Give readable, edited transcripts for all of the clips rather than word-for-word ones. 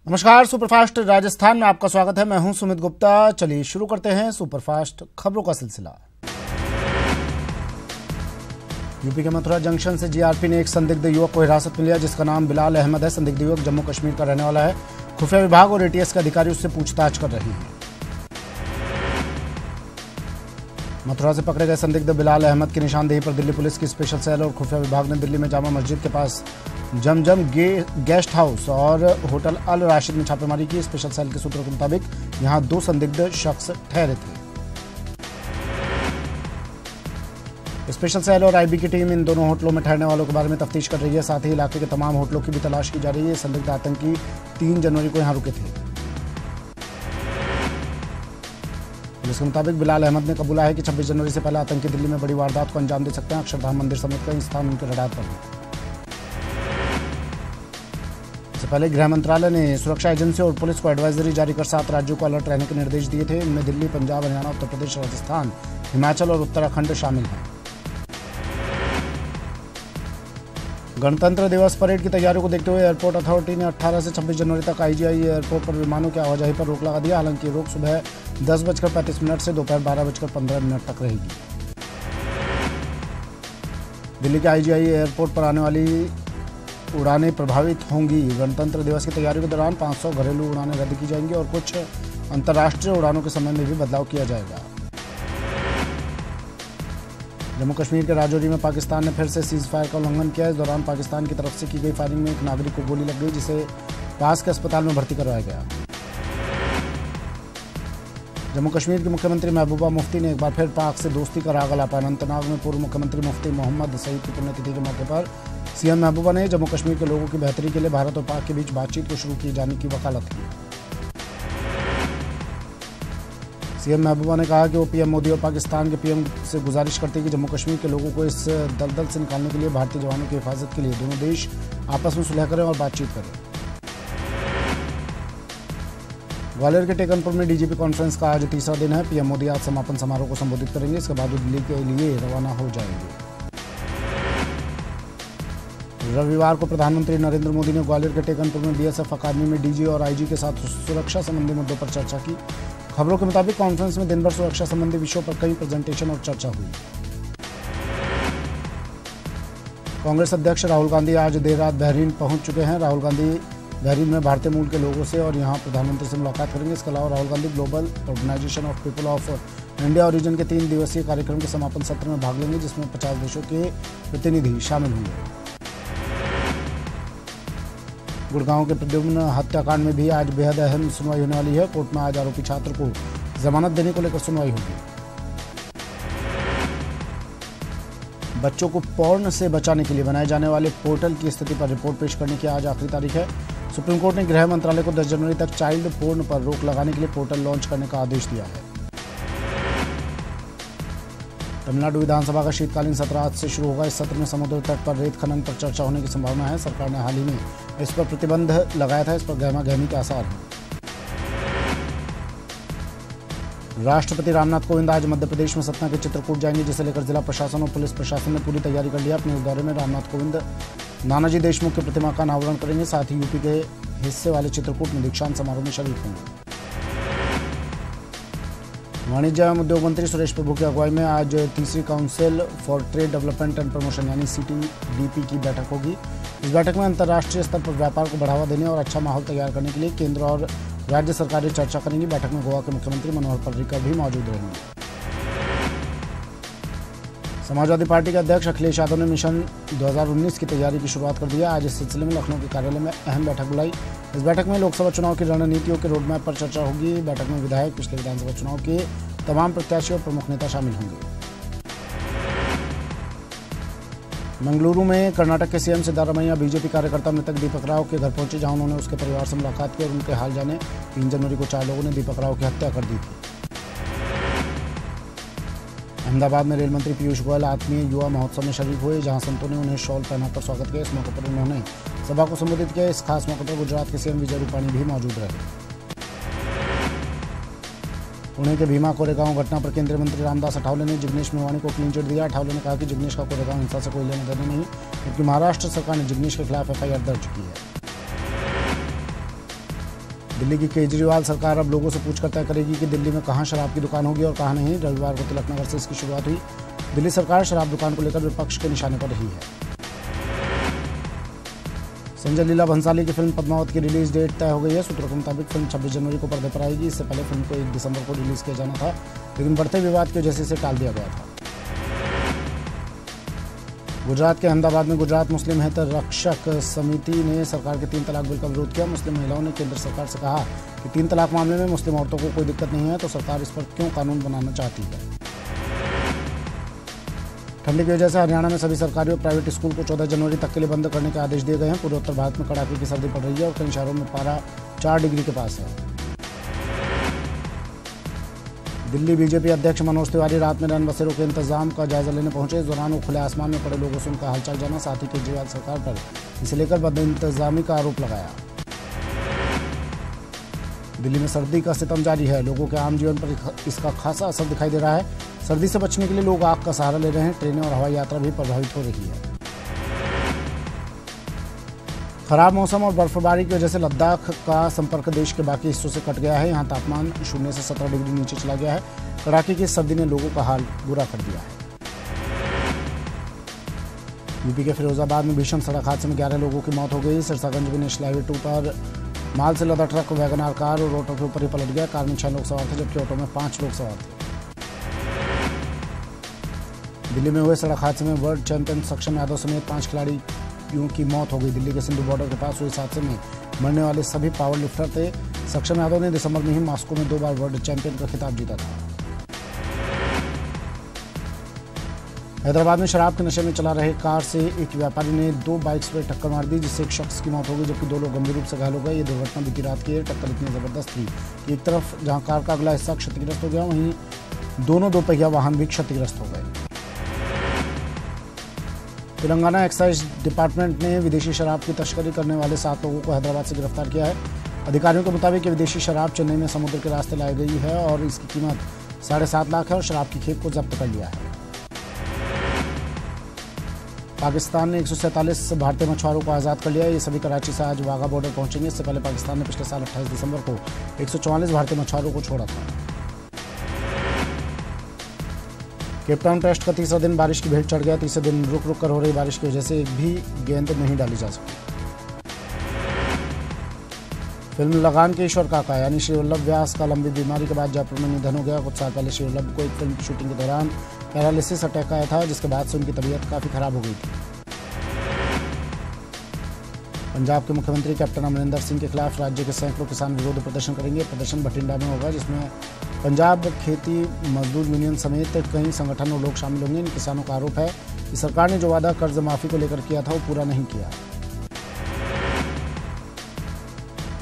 नमस्कार, सुपरफास्ट राजस्थान में आपका स्वागत है। मैं हूं सुमित गुप्ता। चलिए शुरू करते हैं सुपरफास्ट खबरों का सिलसिला। यूपी के मथुरा जंक्शन से जीआरपी ने एक संदिग्ध युवक को हिरासत में लिया जिसका नाम बिलाल अहमद है। संदिग्ध युवक जम्मू कश्मीर का रहने वाला है। खुफिया विभाग और एटीएस के अधिकारी उससे पूछताछ कर रहे हैं। मथुरा से पकड़े गए संदिग्ध बिलाल अहमद की निशानदेही पर दिल्ली पुलिस की स्पेशल सेल और खुफिया विभाग ने दिल्ली में जामा मस्जिद के पास जमजम गेस्ट हाउस और होटल अल राशिद में छापेमारी की। स्पेशल सेल के सूत्रों के मुताबिक यहां 2 संदिग्ध शख्स ठहरे थे। स्पेशल सेल और आईबी की टीम इन दोनों होटलों में ठहरने वालों के बारे में तफ्तीश कर रही है। साथ ही इलाके के तमाम होटलों की भी तलाश की जा रही है। संदिग्ध आतंकी 3 जनवरी को यहां रुके थे। पुलिस के मुताबिक बिलाल अहमद ने कबूला है कि 26 जनवरी से पहले आतंकी दिल्ली में बड़ी वारदात को अंजाम दे सकते हैं। अक्षरधाम मंदिर समेत कई स्थान उनके रडार पर हैं। इससे पहले गृह मंत्रालय ने सुरक्षा एजेंसी और पुलिस को एडवाइजरी जारी कर 7 राज्यों को अलर्ट रहने के निर्देश दिए थे। इनमें दिल्ली, पंजाब, हरियाणा, उत्तर प्रदेश, राजस्थान, हिमाचल और उत्तराखंड शामिल हैं। गणतंत्र दिवस परेड की तैयारियों को देखते हुए एयरपोर्ट अथॉरिटी ने 18 से 26 जनवरी तक आईजीआई एयरपोर्ट पर विमानों की आवाजाही पर रोक लगा दिया। हालांकि रोक सुबह 10:35 से दोपहर 12:15 तक रहेगी। दिल्ली के आईजीआई एयरपोर्ट पर आने वाली उड़ानें प्रभावित होंगी। गणतंत्र दिवस की तैयारियों के दौरान 500 घरेलू उड़ानें रद्द की जाएंगी और कुछ अंतर्राष्ट्रीय उड़ानों के समय में भी बदलाव किया जाएगा। जम्मू कश्मीर के राजौरी में पाकिस्तान ने फिर से सीज फायर का उल्लंघन किया। इस दौरान पाकिस्तान की तरफ से की गई फायरिंग में एक नागरिक को गोली लग गई जिसे पास के अस्पताल में भर्ती करवाया गया। जम्मू कश्मीर के मुख्यमंत्री महबूबा मुफ्ती ने एक बार फिर पाक से दोस्ती का राग अलापा। अनंतनाग में पूर्व मुख्यमंत्री मुफ्ती मोहम्मद सईद की पुण्यतिथि के मौके पर सीएम महबूबा ने जम्मू कश्मीर के लोगों की बेहतरी के लिए भारत और पाक के बीच बातचीत को शुरू किए जाने की वकालत की। सीएम महबूबा ने कहा कि वो पीएम मोदी और पाकिस्तान के पीएम से गुजारिश करते हैं कि जम्मू कश्मीर के लोगों को इस दलदल से निकालने के लिए भारतीय जवानों की हिफाजत के लिए दोनों देश आपस में सुलह करें और बातचीत करें। ग्वालियर के टेकनपुर में डीजीपी कॉन्फ्रेंस का आज तीसरा दिन है। पीएम मोदी आज समापन समारोह को संबोधित करेंगे। इसके बाद वो दिल्ली के लिए रवाना हो जाएंगे। रविवार को प्रधानमंत्री नरेंद्र मोदी ने ग्वालियर के टेकनपुर में बीएसएफ अकादमी में डीजी और आईजी के साथ सुरक्षा संबंधी मुद्दों पर चर्चा की। खबरों के मुताबिक कॉन्फ्रेंस में दिन भर सुरक्षा संबंधी विषयों पर कई प्रेजेंटेशन और चर्चा हुई। कांग्रेस अध्यक्ष राहुल गांधी आज देर रात बहरीन पहुंच चुके हैं। राहुल गांधी बहरीन में भारतीय मूल के लोगों से और यहां प्रधानमंत्री से मुलाकात करेंगे। इसके अलावा Rahul Gandhi global organisation of people of India origin के 3 दिवसीय कार्यक्रम के समापन सत्र में भाग लेंगे जिसमें 50 देशों के प्रतिनिधि शामिल होंगे। गुड़गांव के प्रद्युम्न हत्याकांड में भी आज बेहद अहम सुनवाई होने वाली है। कोर्ट में आज आरोपी छात्र को जमानत देने को लेकर सुनवाई होगी। बच्चों को पोर्न से बचाने के लिए बनाए जाने वाले पोर्टल की स्थिति पर रिपोर्ट पेश करने की आज आखिरी तारीख है। सुप्रीम कोर्ट ने गृह मंत्रालय को 10 जनवरी तक चाइल्ड पोर्न पर रोक लगाने के लिए पोर्टल लॉन्च करने का आदेश दिया है। तमिलनाडु विधानसभा का शीतकालीन सत्र आज से शुरू होगा। इस सत्र में समुद्र तट पर रेत खनन पर चर्चा होने की संभावना है। सरकार ने हाल ही में इस पर प्रतिबंध लगाया था। इस पर गहमा-गहमी के आसार हैं। राष्ट्रपति रामनाथ कोविंद आज मध्य प्रदेश में सतना के चित्रकूट जाएंगे जिसे लेकर जिला प्रशासन और पुलिस प्रशासन ने पूरी तैयारी कर लिया। अपने इस दौरे में रामनाथ कोविंद नानाजी देशमुख की प्रतिमा का अनावरण करेंगे। साथ ही यूपी के हिस्से वाले चित्रकूट में दीक्षांत समारोह में शरीक होंगे। वाणिज्य एवं उद्योग मंत्री सुरेश प्रभु की अगुवाई में आज तीसरी council for trade development and promotion यानी सीटीडीपी की बैठक होगी। इस बैठक में अंतर्राष्ट्रीय स्तर पर व्यापार को बढ़ावा देने और अच्छा माहौल तैयार करने के लिए केंद्र और राज्य सरकारें चर्चा करेंगी। बैठक में गोवा के मुख्यमंत्री मनोहर पर्रिकर भी मौजूद रहेंगे। समाजवादी पार्टी के अध्यक्ष अखिलेश यादव ने मिशन 2019 की तैयारी की शुरुआत कर दी है। आज इस सिलसिले में लखनऊ के कार्यालय में अहम बैठक बुलाई। इस बैठक में लोकसभा चुनाव की रणनीतियों के रोडमैप पर चर्चा होगी। बैठक में विधायक, पिछले विधानसभा चुनाव के तमाम प्रत्याशी और प्रमुख नेता शामिल होंगे। मंगलुरु में कर्नाटक के सीएम सिद्धारमैया बीजेपी कार्यकर्ता मृतक दीपक राव के घर पहुंचे जहां उन्होंने उसके परिवार से मुलाकात की और उनके हाल जाने। 3 जनवरी को 4 लोगों ने दीपक राव की हत्या कर दी थी। अहमदाबाद में रेल मंत्री पीयूष गोयल आत्मीय युवा महोत्सव में शरीक हुए जहां संतों ने उन्हें शॉल पहनाकर स्वागत किया। इस मौके पर उन्होंने सभा को संबोधित किया। इस खास मौके पर गुजरात के सीएम विजय रूपाणी भी मौजूद रहे। पुणे के भीमा कोरेगांव घटना पर केंद्रीय मंत्री रामदास अठावले ने जिग्नेश मेवाणी को क्लीन चिट दिया। अठावले ने कहा कि जिग्नेश का कोरेगांव हिंसा से कोई लेना देना नहीं, क्योंकि महाराष्ट्र सरकार ने जिग्नेश के खिलाफ एफआईआर दर्ज की है। दिल्ली की केजरीवाल सरकार अब लोगों से पूछकर तय करेगी कि दिल्ली में कहां शराब की दुकान होगी और कहां नहीं। रविवार को तिलक नगर से इसकी शुरुआत हुई। दिल्ली सरकार शराब दुकान को लेकर विपक्ष के निशाने पर रही है। संजय लीला भंसाली की फिल्म पद्मावत की रिलीज डेट तय हो गई है। सूत्रों के मुताबिक फिल्म 26 जनवरी को पर्दे पर आएगी। इससे पहले फिल्म को 1 दिसंबर को रिलीज किया जाना था, लेकिन बढ़ते विवाद की वजह से इसे टाल दिया गया था। गुजरात के अहमदाबाद में गुजरात मुस्लिम हित रक्षक समिति ने सरकार के 3 तलाक बिल का विरोध किया। मुस्लिम महिलाओं ने केंद्र सरकार से कहा कि 3 तलाक मामले में मुस्लिम औरतों को कोई दिक्कत नहीं है, तो सरकार इस पर क्यों कानून बनाना चाहती है। ठंडी की वजह से हरियाणा में सभी सरकारी और प्राइवेट स्कूल को 14 जनवरी तक के लिए बंद करने के आदेश दिए गए हैं। पूरे उत्तर भारत में कड़ाके की सर्दी पड़ रही है और कई शहरों में पारा 4 डिग्री के पास है। दिल्ली बीजेपी अध्यक्ष मनोज तिवारी रात में रैन बसेरों के इंतजाम का जायजा लेने पहुंचे। इस दौरान वो खुले आसमान में पड़े लोगों से उनका हालचाल जाना, साथ ही केजरीवाल सरकार पर इसे लेकर बदइंतजामी का आरोप लगाया। दिल्ली में सर्दी का सितम जारी है। लोगों के आम जीवन पर इसका खासा असर दिखाई दे रहा है। सर्दी से बचने के लिए लोग आग का सहारा ले रहे हैं। ट्रेनें और हवाई यात्रा भी प्रभावित हो रही है। खराब मौसम और बर्फबारी की वजह से लद्दाख का संपर्क देश के बाकी हिस्सों से कट गया है। यहाँ तापमान 0 से 17 डिग्री नीचे चला गया है। कड़ाके की सर्दी ने लोगों का हाल बुरा कर दिया है। यूपी के फिरोजाबाद में भीषण सड़क हादसे में 11 लोगों की मौत हो गई। सिरसागंज में नेशनल हाईवे 2 पर माल से लदा ट्रक वैगन आर कार और ऑटो के ऊपर ही पलट गया। कार में 6 लोग सवार थे, जबकि ऑटो में 5 लोग सवार थे। दिल्ली में हुए सड़क हादसे में वर्ल्ड चैंपियन सक्षम यादव समेत 5 खिलाड़ियों की मौत हो गई। दिल्ली के सिंधु बॉर्डर के पास हुए इस हादसे में मरने वाले सभी पावर लिफ्टर थे। सक्षम यादव ने दिसंबर में ही मॉस्को में 2 बार वर्ल्ड चैंपियन का खिताब जीता था। हैदराबाद में शराब के नशे में चला रहे कार से एक व्यापारी ने 2 बाइक्स पर टक्कर मार दी, जिससे एक शख्स की मौत हो गई, जबकि 2 लोग गंभीर रूप से घायल हो गए। ये दुर्घटना बीती रात की है। टक्कर इतनी जबरदस्त थी कि एक तरफ जहां कार का अगला हिस्सा क्षतिग्रस्त हो गया, वहीं दोनों 2 पहिया वाहन भी क्षतिग्रस्त हो गए। तेलंगाना एक्साइज डिपार्टमेंट ने विदेशी शराब की तस्करी करने वाले 7 लोगों को हैदराबाद से गिरफ्तार किया है। अधिकारियों के मुताबिक विदेशी शराब चेन्नई में समुद्र के रास्ते लाई गई है और इसकी कीमत 7.5 लाख है और शराब की खेप को जब्त कर लिया है। पाकिस्तान ने 147 भारतीय मछुआरों को आज़ाद कर लिया है। ये सभी कराची से आज वाघा बॉर्डर पहुंचेंगे। इससे पहले पाकिस्तान ने पिछले साल 28 दिसंबर को 144 भारतीय मछुआरों को छोड़ा था। केपटाउन टेस्ट का 3रा दिन बारिश की भेंट चढ़ गया। 3रे दिन रुक रुक कर हो रही बारिश की वजह से एक भी गेंद नहीं डाली जा सकी। फिल्म लगान के ईश्वर काका यानी श्री वल्लभ व्यास का लंबी बीमारी के बाद जयपुर में निधन हो गया। कुछ साल पहले श्री वल्लभ को एक फिल्म की शूटिंग के दौरान पैरालिसिस अटैक आया था, जिसके बाद से उनकी तबीयत काफी खराब हो गई थी। पंजाब के मुख्यमंत्री कैप्टन अमरिंदर सिंह के खिलाफ राज्य के सैकड़ों किसान विरोध प्रदर्शन करेंगे। प्रदर्शन बठिंडा में होगा, जिसमें पंजाब खेती मजदूर यूनियन समेत कई संगठन और लोग शामिल होंगे। इन किसानों का आरोप है कि सरकार ने जो वादा कर्ज माफी को लेकर किया था वो पूरा नहीं किया।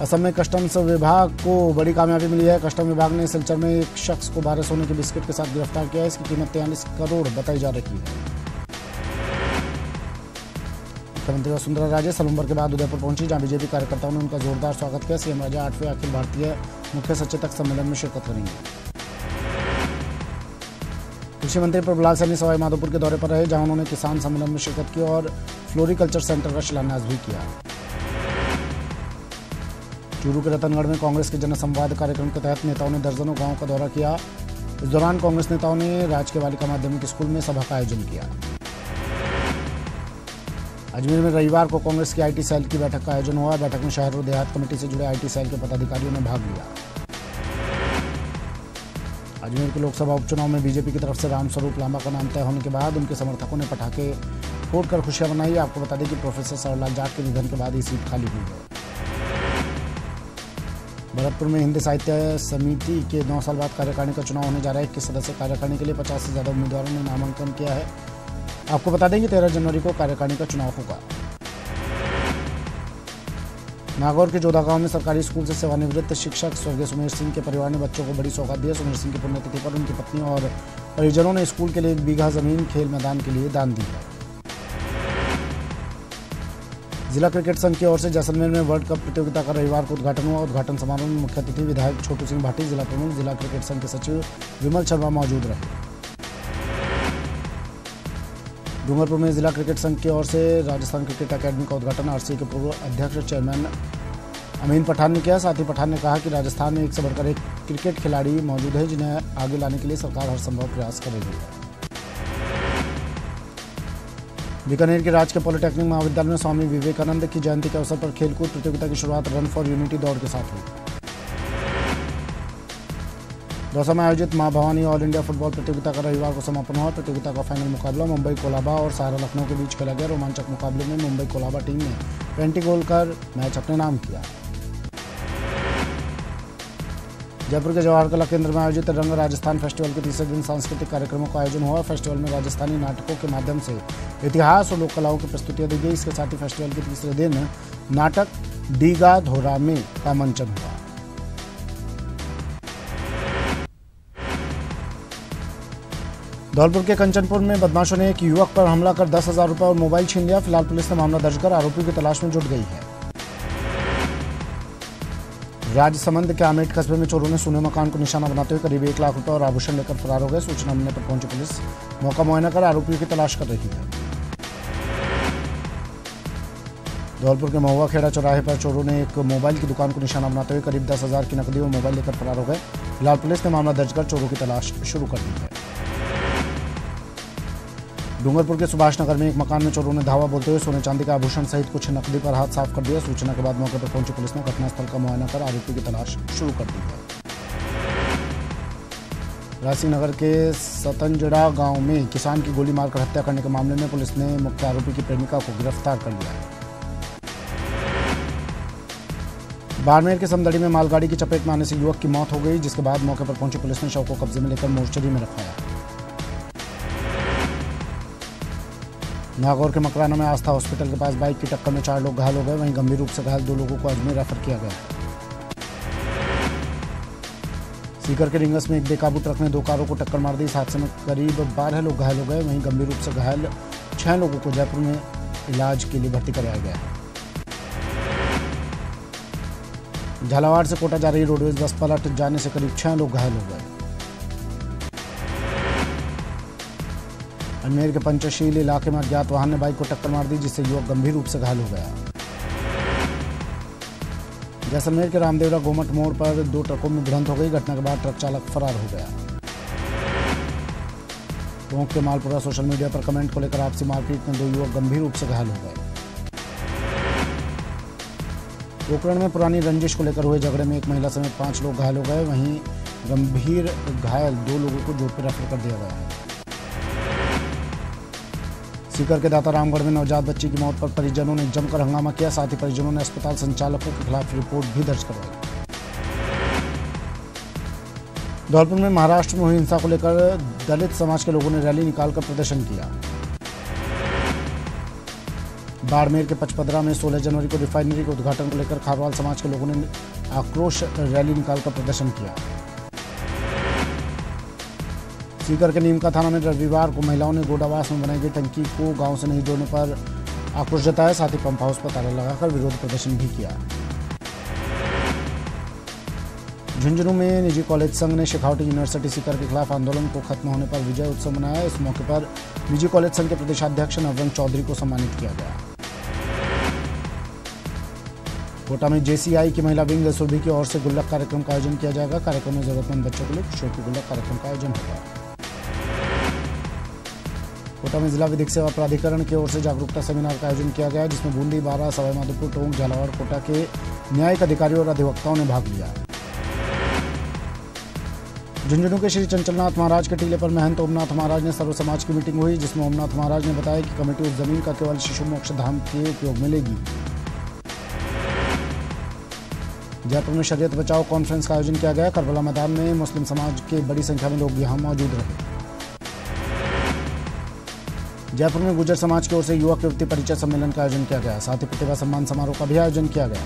असम में कस्टम्स विभाग को बड़ी कामयाबी मिली है। कस्टम विभाग ने सिलचर में एक शख्स को 12 सोने के बिस्किट के साथ गिरफ्तार किया है। इसकी कीमत 43 करोड़ बताई जा रही है। मुख्यमंत्री वसुंधरा राजे सलूम्बर के बाद उदयपुर पहुंची, जहां बीजेपी कार्यकर्ताओं ने उनका जोरदार स्वागत किया। सीएम राजा 8वें अखिल भारतीय मुख्य सचेतक सम्मेलन में शिरकत करेंगे। कृषि मंत्री प्रभुलाल सैनी सवाई माधोपुर के दौरे पर रहे, जहां उन्होंने किसान सम्मेलन में शिरकत की और फ्लोरिकल्चर सेंटर का शिलान्यास भी किया। चूरू के रतनगढ़ में कांग्रेस के जनसंवाद कार्यक्रम के तहत नेताओं ने दर्जनों गांवों का दौरा किया। इस दौरान कांग्रेस नेताओं ने राजकीय बालिका माध्यमिक स्कूल में सभा का आयोजन किया। अजमेर में रविवार को कांग्रेस की आईटी सेल की बैठक का आयोजन हुआ। बैठक में शहर और देहात कमेटी से जुड़े आईटी सेल के पदाधिकारियों ने भाग लिया। अजमेर के लोकसभा उपचुनाव में बीजेपी की तरफ से रामस्वरूप लांबा का नाम तय होने के बाद उनके समर्थकों ने पटाखे फोड़कर खुशियां मनाई। आपको बता दें कि प्रोफेसर सरलाल जाट के निधन के बाद ये सीट खाली हुई है। भरतपुर में हिंदी साहित्य समिति के 9 साल बाद कार्यकारिणी का चुनाव होने जा रहा है। 21 सदस्य कार्यकारिणी के लिए 50 से ज्यादा उम्मीदवारों ने नामांकन किया है। आपको बता दें कि 13 जनवरी को कार्यकारिणी का चुनाव होगा। नागौर के जोधा गांव में सरकारी स्कूल से सेवानिवृत्त शिक्षक स्वर्गीय सुमेर सिंह के परिवार ने बच्चों को बड़ी सौगात दी है। सुमेर सिंह की पुण्यतिथि पर उनकी पत्नी और परिजनों ने स्कूल के लिए 1 बीघा जमीन खेल मैदान के लिए दान दी है। जिला क्रिकेट संघ की ओर से जैसलमेर में वर्ल्ड कप प्रतियोगिता का रविवार को उद्घाटन हुआ। उद्घाटन समारोह में मुख्य अतिथि विधायक छोटू सिंह भाटी, जिला प्रमुख, जिला क्रिकेट संघ के सचिव विमल शर्मा मौजूद रहे। डूंगरपुर में जिला क्रिकेट संघ की ओर से राजस्थान क्रिकेट अकेडमी का उद्घाटन आरसीए के पूर्व अध्यक्ष चेयरमैन अमीन पठान ने किया। साथ ही पठान ने कहा कि राजस्थान में एक से बढ़कर एक क्रिकेट खिलाड़ी मौजूद है जिन्हें आगे लाने के लिए सरकार हर संभव प्रयास करेगी। बीकानेर के राजकीय पॉलिटेक्निक महाविद्यालय में स्वामी विवेकानंद की जयंती के अवसर पर खेलकूद प्रतियोगिता की शुरुआत रन फॉर यूनिटी दौड़ के साथ हुई। दौसा में आयोजित मां भवानी ऑल इंडिया फुटबॉल प्रतियोगिता का रविवार को समापन हुआ। प्रतियोगिता का फाइनल मुकाबला मुंबई कोलाबा और सहारा लखनऊ के बीच खेला गया। रोमांचक मुकाबले में मुंबई कोलाबा टीम ने 20 गोल कर मैच अपने नाम किया। जयपुर के जवाहर कला केंद्र में आयोजित रंग राजस्थान फेस्टिवल के तीसरे दिन सांस्कृतिक कार्यक्रमों का आयोजन हुआ। फेस्टिवल में राजस्थानी नाटकों के माध्यम से इतिहास और लोक कलाओं की प्रस्तुतियां दी गई। इसके साथ ही फेस्टिवल के तीसरे दिन नाटक डीगा धोरा में का मंचन हुआ। धौलपुर के कंचनपुर में बदमाशों ने एक युवक पर हमला कर 10,000 रुपये और मोबाइल छीन लिया। फिलहाल पुलिस ने मामला दर्ज कर आरोपियों की तलाश में जुट गई है। राजसमंद के आमेट कस्बे में चोरों ने सोने मकान को निशाना बनाते हुए करीब 1 लाख रुपए और आभूषण लेकर फरार हो गए। सूचना मिलने पर पहुंची पुलिस मौका मुआयना कर आरोपियों की तलाश कर रही है। धौलपुर के महुआ खेड़ा चौराहे पर चोरों ने एक मोबाइल की दुकान को निशाना बनाते हुए करीब 10,000 की नकदी और मोबाइल लेकर फरार हो गए। फिलहाल पुलिस ने मामला दर्ज कर चोरों की तलाश शुरू कर दी है। डूंगरपुर के सुभाष नगर में एक मकान में चोरों ने धावा बोलते हुए सोने चांदी का आभूषण सहित कुछ नकदी पर हाथ साफ कर दिया। सूचना के बाद मौके पर पहुंची पुलिस ने घटनास्थल का मुआयना कर आरोपी की तलाश शुरू कर दी है। रायसिंह नगर के सतंजड़ा गांव में किसान की गोली मारकर हत्या करने के मामले में पुलिस ने मुख्य आरोपी की प्रेमिका को गिरफ्तार कर लिया है। बाड़मेर के समदड़ी में मालगाड़ी की चपेट में आने से युवक की मौत हो गई, जिसके बाद मौके पर पहुंची पुलिस ने शव को कब्जे में लेकर मोर्चरी में रखाया। नागौर के मकराना में आस्था हॉस्पिटल के पास बाइक की टक्कर में 4 लोग घायल हो गए। वहीं गंभीर रूप से घायल 2 लोगों को अजमेर रेफर किया गया। सीकर के रिंगस में एक बेकाबू ट्रक ने 2 कारों को टक्कर मार दी। इस हादसे में करीब 12 लोग घायल हो गए। वहीं गंभीर रूप से घायल 6 लोगों को जयपुर में इलाज के लिए भर्ती कराया गया है। झालावाड़ से कोटा जा रही रोडवेज बस पलट जाने से करीब 6 लोग घायल हो गए। अजमेर के पंचशील इलाके में अज्ञात वाहन ने बाइक को टक्कर मार दी, जिससे युवक गंभीर रूप से घायल हो गया। जैसलमेर के रामदेवरा गोमट मोड़ पर 2 ट्रकों में भिड़ंत हो गई। घटना के बाद ट्रक चालक फरार हो गया। टोंक के मालपुरा सोशल मीडिया पर कमेंट को लेकर आपसी मारपीट में 2 युवक गंभीर रूप से घायल हो गए। पोखरण में पुरानी रंजिश को लेकर हुए झगड़े में एक महिला समेत 5 लोग घायल हो गए। वहीं गंभीर घायल 2 लोगों को जोधपुर रेफर कर दिया गया है। सीकर के दाता रामगढ़ में नवजात बच्ची की मौत पर परिजनों ने जमकर हंगामा किया। साथ ही परिजनों ने अस्पताल संचालकों के खिलाफ रिपोर्ट भी दर्ज करवाई। धौलपुर में महाराष्ट्र में हुई हिंसा को लेकर दलित समाज के लोगों ने रैली निकालकर प्रदर्शन किया। बाड़मेर के पचपदरा में 16 जनवरी को रिफाइनरी के उद्घाटन को लेकर खारवाल समाज के लोगों ने आक्रोश रैली निकालकर प्रदर्शन किया। सीकर के नीमका थाना में रविवार को महिलाओं ने गोडावास में बनाई गई टंकी को गांव से नहीं जोड़ने पर आक्रोश जताया। साथ ही पंप हाउस पर ताला लगाकर विरोध प्रदर्शन भी किया। झुंझुनू में निजी कॉलेज संघ ने शेखावटी यूनिवर्सिटी सीकर के खिलाफ आंदोलन को खत्म होने पर विजय उत्सव मनाया। इस मौके पर निजी कॉलेज संघ के प्रदेशाध्यक्ष नवरंग चौधरी को सम्मानित किया गया। कोटा में जेसीआई की महिला विंग सुरभि की ओर से गुल्लक कार्यक्रम का आयोजन किया जाएगा। कार्यक्रम में जरूरतमंद बच्चों के लिए खुशियों की गुल्लक कार्यक्रम का आयोजन होगा। कोटा में जिला विधिक सेवा प्राधिकरण की ओर से जागरूकता सेमिनार का आयोजन किया गया, जिसमें बूंदी, बारा, सवाईमाधोपुर, टोंक, झालावाड़, कोटा के न्यायिक अधिकारियों और अधिवक्ताओं ने भाग लिया। झुंझुनू के श्री चंचलनाथ महाराज के टीले पर महंत ओमनाथ महाराज ने सर्व समाज की मीटिंग हुई, जिसमें ओमनाथ महाराज ने बताया कि कमेटी उस जमीन का केवल शिशु मोक्ष धाम के उपयोग में लेगी। जयपुर में शरीयत बचाओ कॉन्फ्रेंस का आयोजन किया गया। करबला मैदान में मुस्लिम समाज के बड़ी संख्या में लोग यहां मौजूद रहे। जयपुर में गुर्जर समाज की ओर से युवक युवती परिचय सम्मेलन का आयोजन किया गया। साथ ही प्रतिभा सम्मान समारोह का भी आयोजन किया गया।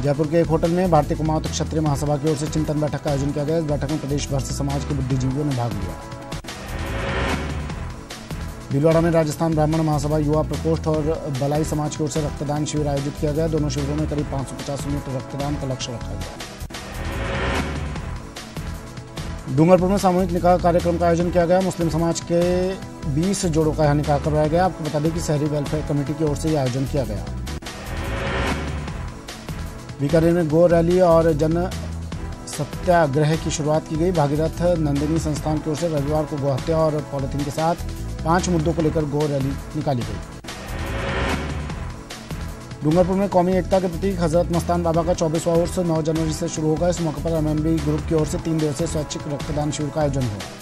जयपुर के एक होटल में भारतीय कुमाऊं क्षत्रिय महासभा की ओर से चिंतन बैठक का आयोजन किया गया। इस बैठक में प्रदेश भर से समाज के बुद्धिजीवियों ने भाग लिया। भीलवाड़ा में राजस्थान ब्राह्मण महासभा युवा प्रकोष्ठ और बलाई समाज की ओर से रक्तदान शिविर आयोजित किया गया। दोनों शिविरों में करीब 550 यूनिट रक्तदान का लक्ष्य रखा गया। डूंगरपुर में सामूहिक निकाह कार्यक्रम का आयोजन किया गया। मुस्लिम समाज के 20 जोड़ों का यहां निकाह करवाया गया। आपको बता दें कि शहरी वेलफेयर कमेटी की ओर से यह आयोजन किया गया। बीकानेर में गो रैली और जन सत्याग्रह की शुरुआत की गई। भागीरथ नंदिनी संस्थान की ओर से रविवार को गौ हत्या और पॉलिथीन के साथ 5 मुद्दों को लेकर गो रैली निकाली गई। डूंगरपुर में कौमी एकता के प्रतीक हजरत मस्तान बाबा का 24वां उर्स 9 जनवरी से शुरू होगा। इस मौके पर एमएमबी ग्रुप की ओर से 3 दिवसीय स्वैच्छिक रक्तदान शिविर का आयोजन हुआ।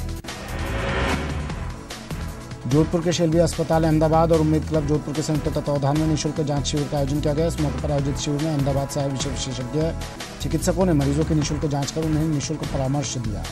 जोधपुर के शेल्बी अस्पताल अहमदाबाद और उम्मीद क्लब जोधपुर के संयुक्त तत्वावधान में निःशुल्क जांच शिविर का आयोजन किया गया। इस मौके पर आयोजित शिविर में अहमदाबाद से आए विशेषज्ञ चिकित्सकों ने मरीजों की निःशुल्क जांच कर उन्हें निःशुल्क परामर्श दिया।